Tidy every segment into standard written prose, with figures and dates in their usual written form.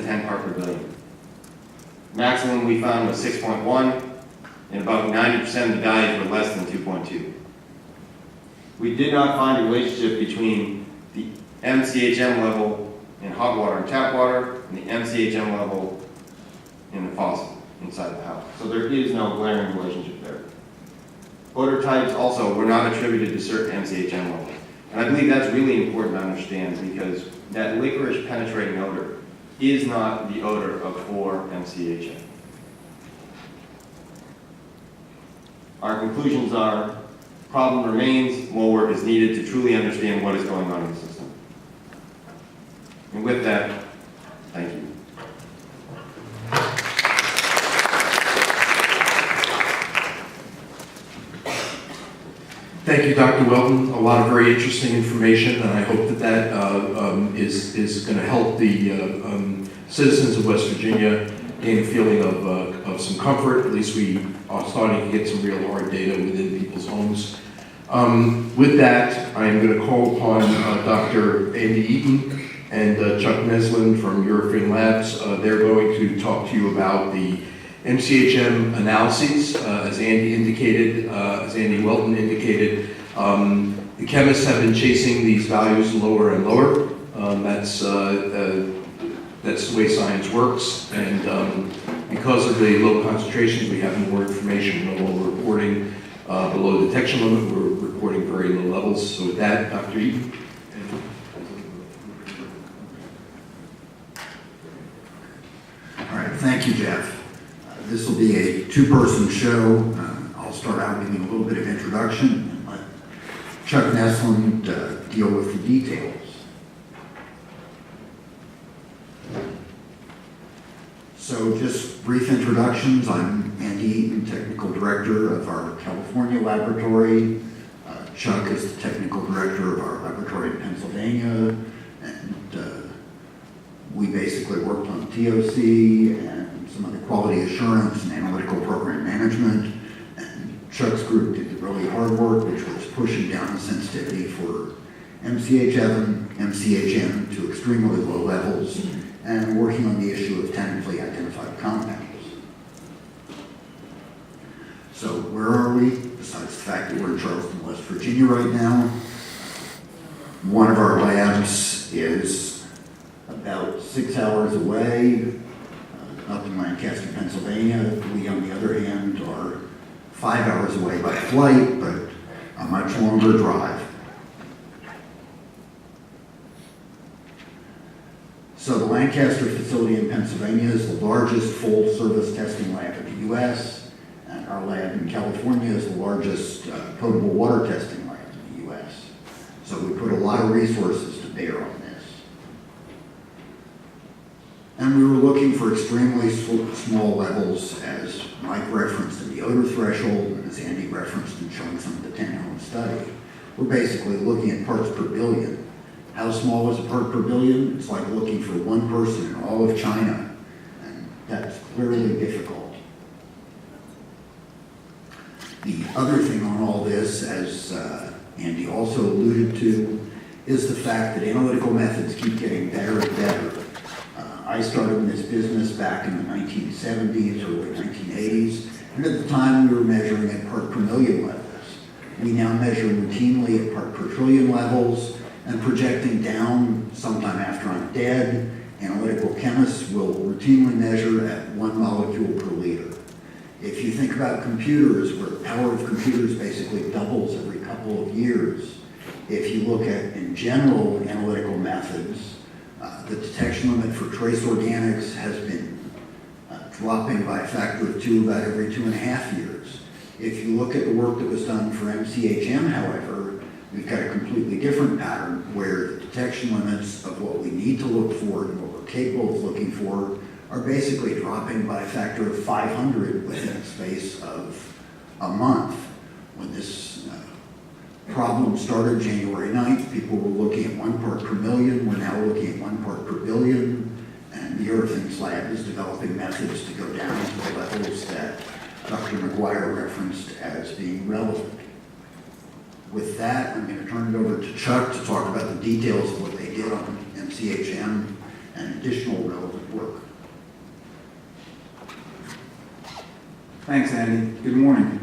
10 part per billion. Maximum we found was 6.1, and about 90% of the values were less than 2.2. We did not find a relationship between the MCHM level in hot water and tap water and the MCHM level in the faucet inside the house. So there is no glaring relationship there. Odor types also were not attributed to certain MCHM levels. And I believe that's really important to understand because that licorice penetrating odor is not the odor of 4 MCHM. Our conclusions are, problem remains, more work is needed to truly understand what is going on in the system. And with that, thank you. Thank you, Dr. Welton. A lot of very interesting information, and I hope that that is going to help the citizens of West Virginia gain a feeling of some comfort. At least we are starting to get some real hard data within people's homes. With that, I am going to call upon Dr. Andy Eaton and Chuck Neslin from Eurofin Labs. They're going to talk to you about the MCHM analyses, as Andy Welton indicated. The chemists have been chasing these values lower and lower. That's the way science works, and because of the low concentrations, we have more information. No longer reporting below detection limit, we're reporting very low levels. So with that, Dr. Eaton. All right, thank you, Jeff. This will be a two-person show. I'll start out giving a little bit of introduction and let Chuck Neslin deal with the details. So just brief introductions. I'm Andy Eaton, Technical Director of our California laboratory. Chuck is the Technical Director of our laboratory in Pennsylvania. And we basically worked on TOC and some of the quality assurance and analytical program management. And Chuck's group did the really hard work, which was pushing down the sensitivity for MCHM to extremely low levels and working on the issue of tentatively identified compounds. So where are we? Besides the fact that we're in Charleston, West Virginia right now, one of our labs is about 6 hours away, up in Lancaster, Pennsylvania. We, on the other hand, are 5 hours away by flight, but a much longer drive. So the Lancaster facility in Pennsylvania is the largest full-service testing lab in the U.S., and our lab in California is the largest potable water testing lab in the U.S. So we put a lot of resources to bear on this. And we were looking for extremely small levels, as Mike referenced in the odor threshold, and as Andy referenced in showing some of the 10-home study. We're basically looking at parts per billion. How small is a part per billion? It's like looking for one person in all of China, and that's clearly difficult. The other thing on all this, as Andy also alluded to, is the fact that analytical methods keep getting better and better. I started in this business back in the 1970s, early 1980s, and at the time we were measuring at part per million levels. We now measure routinely at part per trillion levels, and projecting down sometime after I'm dead, analytical chemists will routinely measure at 1 molecule per liter. If you think about computers, where the power of computers basically doubles every couple of years, if you look at, in general, analytical methods, the detection limit for trace organics has been dropping by a factor of 2 about every 2.5 years. If you look at the work that was done for MCHM, however, we've got a completely different pattern where the detection limits of what we need to look for and what we're capable of looking for are basically dropping by a factor of 500 within a space of a month. When this problem started January 9th, people were looking at 1 part per million. We're now looking at 1 part per billion. And the Eurofins lab is developing methods to go down to the levels that Dr. McGuire referenced as being relevant. With that, I'm going to turn it over to Chuck to talk about the details of what they did on MCHM and additional relevant work. Thanks, Andy. Good morning.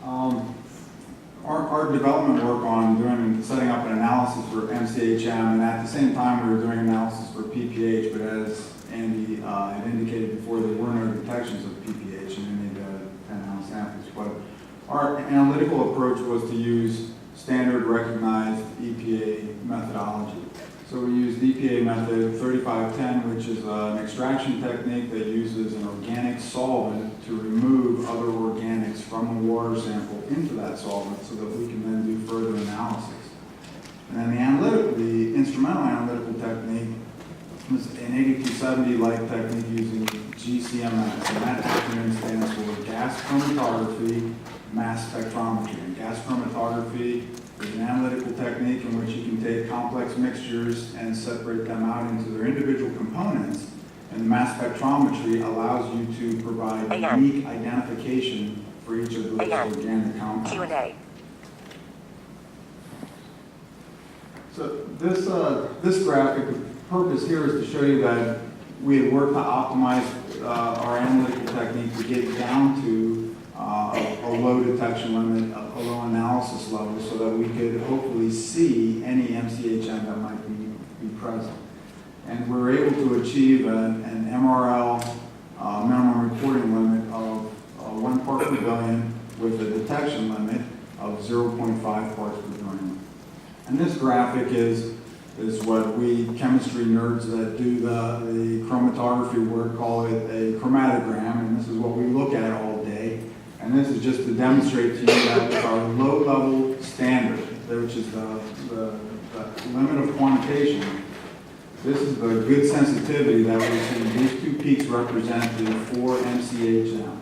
Our development work on setting up an analysis for MCHM, and at the same time we were doing analysis for PPH, but as Andy had indicated before, there were no detections of PPH in any of the 10-house samples. But our analytical approach was to use standard recognized EPA methodology. So we used EPA method 3510, which is an extraction technique that uses an organic solvent to remove other organics from a water sample into that solvent so that we can then do further analysis. And then the instrumental analytical technique was an 8270-like technique using GCMS, and that acronym stands for gas chromatography mass spectrometry. And gas chromatography is an analytical technique in which you can take complex mixtures and separate them out into their individual components, and the mass spectrometry allows you to provide unique identification for each of those organic compounds. Q&A. So this graphic, the purpose here is to show you that we had worked to optimize our analytical technique to get down to a low detection limit, a low analysis level, so that we could hopefully see any MCHM that might be present. And we were able to achieve an MRL minimum reporting limit of 1 part per billion with a detection limit of 0.5 parts per billion. And this graphic is what we chemistry nerds that do the chromatography work call it a chromatogram, and this is what we look at all day. And this is just to demonstrate to you that with our low-level standard, which is the limit of quantitation, this is the good sensitivity that we're seeing. These two peaks represent the 4 MCHM.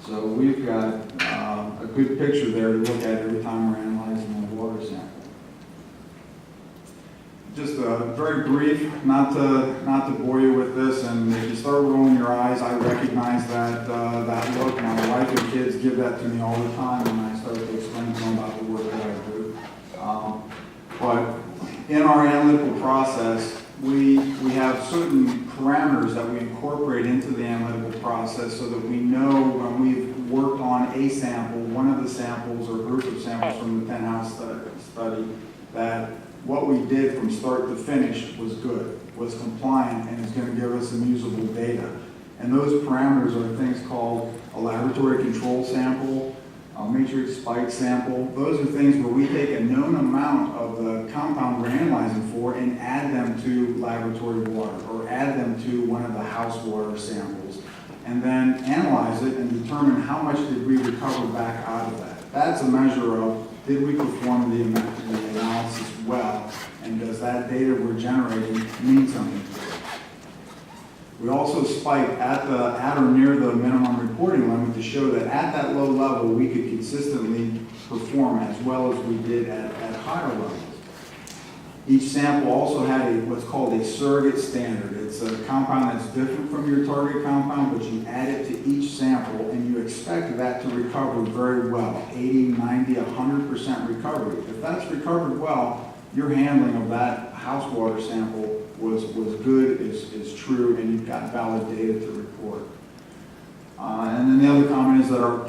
So we've got a good picture there to look at every time we're analyzing a water sample. Just very brief, not to bore you with this, and if you start rolling your eyes, I recognize that look. My wife and kids give that to me all the time when I start to explain to them about the work that I do. But in our analytical process, we have certain parameters that we incorporate into the analytical process so that we know when we've worked on a sample, one of the samples or group of samples from the 10-house study, that what we did from start to finish was good, was compliant, and is going to give us some usable data. And those parameters are things called a laboratory control sample, a matrix spike sample. Those are things where we take a known amount of the compound we're analyzing for and add them to laboratory water, or add them to one of the house water samples, and then analyze it and determine how much did we recover back out of that. That's a measure of, did we perform the analysis well, and does that data we're generating mean something to us? We also spike at or near the minimum reporting limit to show that at that low level we could consistently perform as well as we did at higher levels. Each sample also had what's called a surrogate standard. It's a compound that's different from your target compound, but you add it to each sample and you expect that to recover very well, 80, 90, 100% recovery. If that's recovered well, your handling of that house water sample was good, is true, and you've got valid data to report. And then the other comment is that our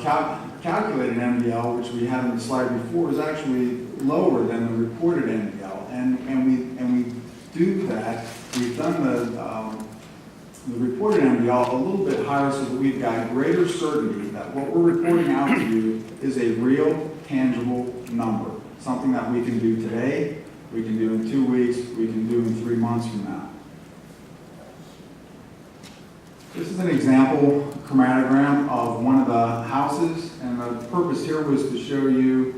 calculated MDL, which we had on the slide before, is actually lower than the reported MDL. And we do that. We've done the reported MDL a little bit higher so that we've got greater certainty that what we're reporting out to you is a real, tangible number. Something that we can do today, we can do in 2 weeks, we can do in 3 months from now. This is an example chromatogram of one of the houses, and the purpose here was to show you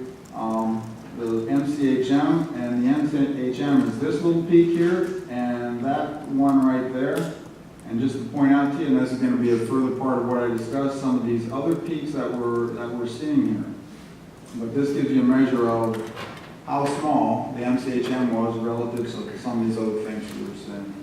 the MCHM, and the MCHM is this little peak here, and that one right there. And just to point out to you, and this is going to be a further part of what I discussed, some of these other peaks that we're seeing here. But this gives you a measure of how small the MCHM was relative to some of these other things we were seeing.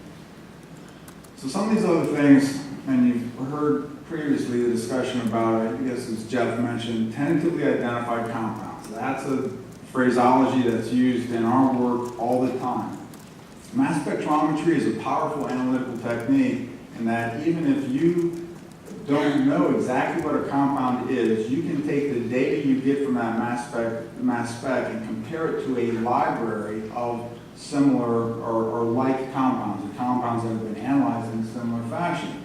So some of these other things, and you've heard previously the discussion about, I guess as Jeff mentioned, tentatively identified compounds. That's a phraseology that's used in our work all the time. Mass spectrometry is a powerful analytical technique in that even if you don't know exactly what a compound is, you can take the data you get from that mass spec and compare it to a library of similar or like compounds, or compounds that have been analyzed in a similar fashion.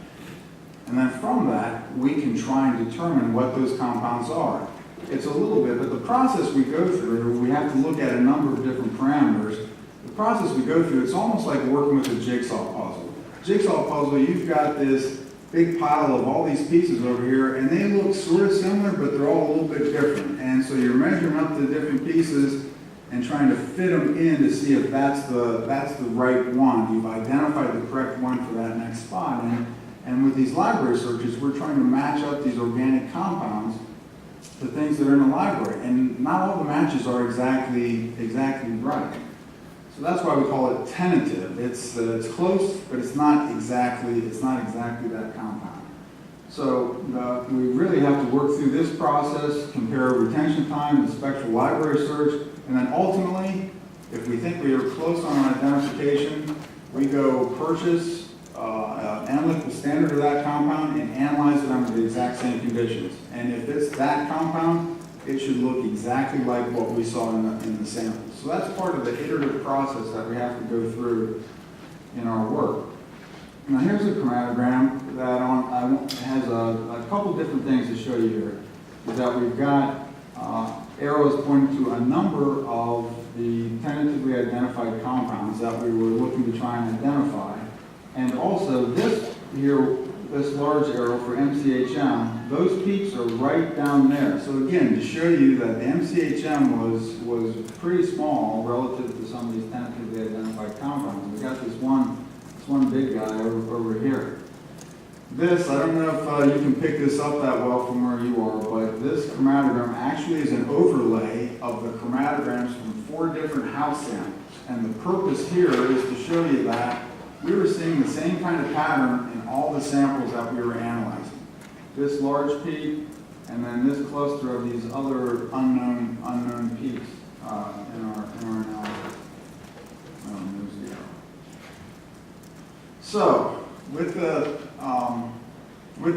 And then from that, we can try and determine what those compounds are. It's a little bit, but the process we go through, we have to look at a number of different parameters. The process we go through, it's almost like working with a jigsaw puzzle. Jigsaw puzzle, you've got this big pile of all these pieces over here, and they look sort of similar, but they're all a little bit different. And so you're measuring up the different pieces and trying to fit them in to see if that's the right one. You've identified the correct one for that next spot. And with these library searches, we're trying to match up these organic compounds to things that are in the library. And not all the matches are exactly right. So that's why we call it tentative. It's close, but it's not exactly that compound. So we really have to work through this process, compare retention time, the spectral library search, and then ultimately, if we think we are close on an identification, we go purchase analytical standard of that compound and analyze it under the exact same conditions. And if it's that compound, it should look exactly like what we saw in the samples. So that's part of the iterative process that we have to go through in our work. Now here's a chromatogram that has a couple different things to show you here. Is that we've got arrows pointing to a number of the tentatively identified compounds that we were looking to try and identify. And also this here, this large arrow for MCHM, those peaks are right down there. So again, to show you that the MCHM was pretty small relative to some of these tentatively identified compounds. We got this one big guy over here. This, I don't know if you can pick this up that well from where you are, but this chromatogram actually is an overlay of the chromatograms from 4 different house samples. And the purpose here is to show you that we were seeing the same kind of pattern in all the samples that we were analyzing. This large peak, and then this cluster of these other unknown peaks in our analysis. There's the arrow. So, with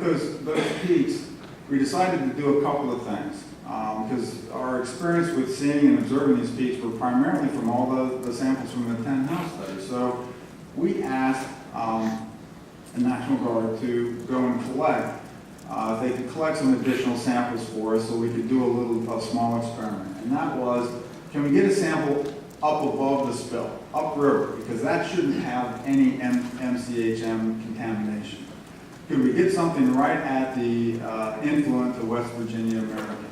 those peaks, we decided to do a couple of things. Because our experience with seeing and observing these peaks were primarily from all the samples from the 10 house studies. So we asked the National Guard to go and collect, if they could collect some additional samples for us so we could do a small experiment. And that was, can we get a sample up above the spill, upriver, because that shouldn't have any MCHM contamination. Could we get something right at the influent of West Virginia American?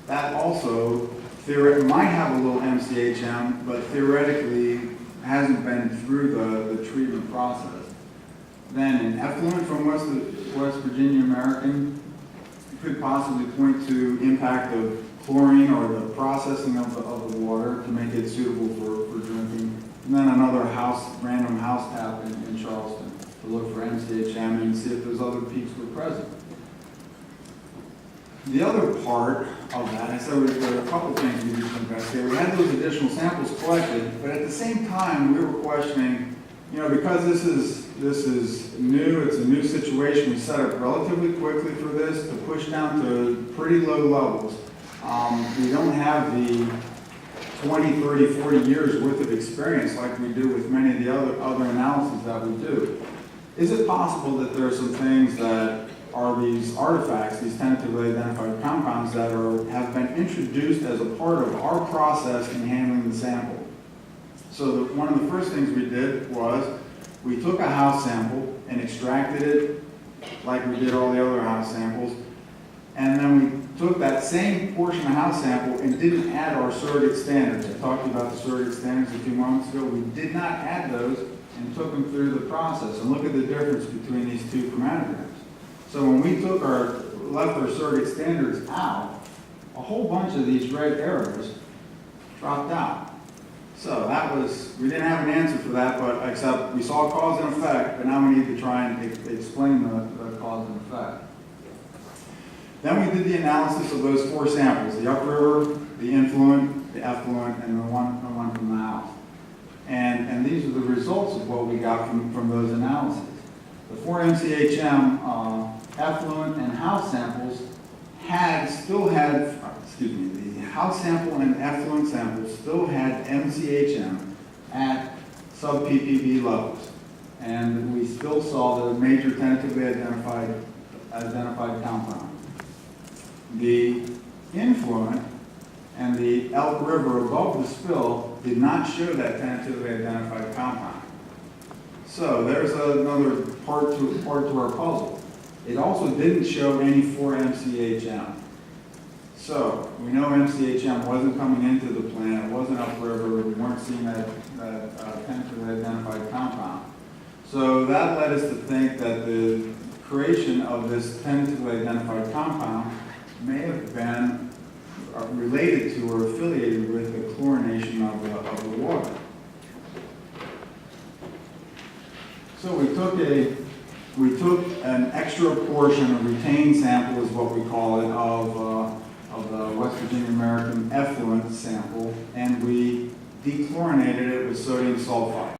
That also might have a little MCHM, but theoretically hasn't been through the treatment process. Then an effluent from West Virginia American could possibly point to impact of chlorine or the processing of the water to make it suitable for drinking. And then another random house tap in Charleston to look for MCHM and see if those other peaks were present. The other part of that, I said there were a couple things we did to investigate. We had those additional samples collected, but at the same time we were questioning, because this is new, it's a new situation, we set up relatively quickly for this to push down to pretty low levels. We don't have the 20, 30, 40 years worth of experience like we do with many of the other analyses that we do. Is it possible that there are some things that are these artifacts, these tentatively identified compounds that have been introduced as a part of our process in handling the sample? So one of the first things we did was we took a house sample and extracted it like we did all the other house samples, and then we took that same portion of house sample and didn't add our surrogate standards. I talked to you about the surrogate standards a few moments ago. We did not add those and took them through the process. And look at the difference between these two chromatograms. So when we left our surrogate standards out, a whole bunch of these red arrows dropped out. So we didn't have an answer for that, except we saw cause and effect, but now we need to try and explain the cause and effect. Then we did the analysis of those 4 samples, the upriver, the influent, the effluent, and the one from the house. And these are the results of what we got from those analyses. The 4 MCHM effluent and house samples the house sample and effluent samples still had MCHM at sub-ppb levels. And we still saw the major tentatively identified compound. The influent and the Elk River above the spill did not show that tentatively identified compound. So there's another part to our puzzle. It also didn't show any 4-MCHM. So we know MCHM wasn't coming into the plant, it wasn't upriver, we weren't seeing that tentatively identified compound. So that led us to think that the creation of this tentatively identified compound may have been related to or affiliated with the chlorination of the water. So we took an extra portion, a retained sample is what we call it, of the West Virginia American effluent sample, and we dechlorinated it with sodium sulfide.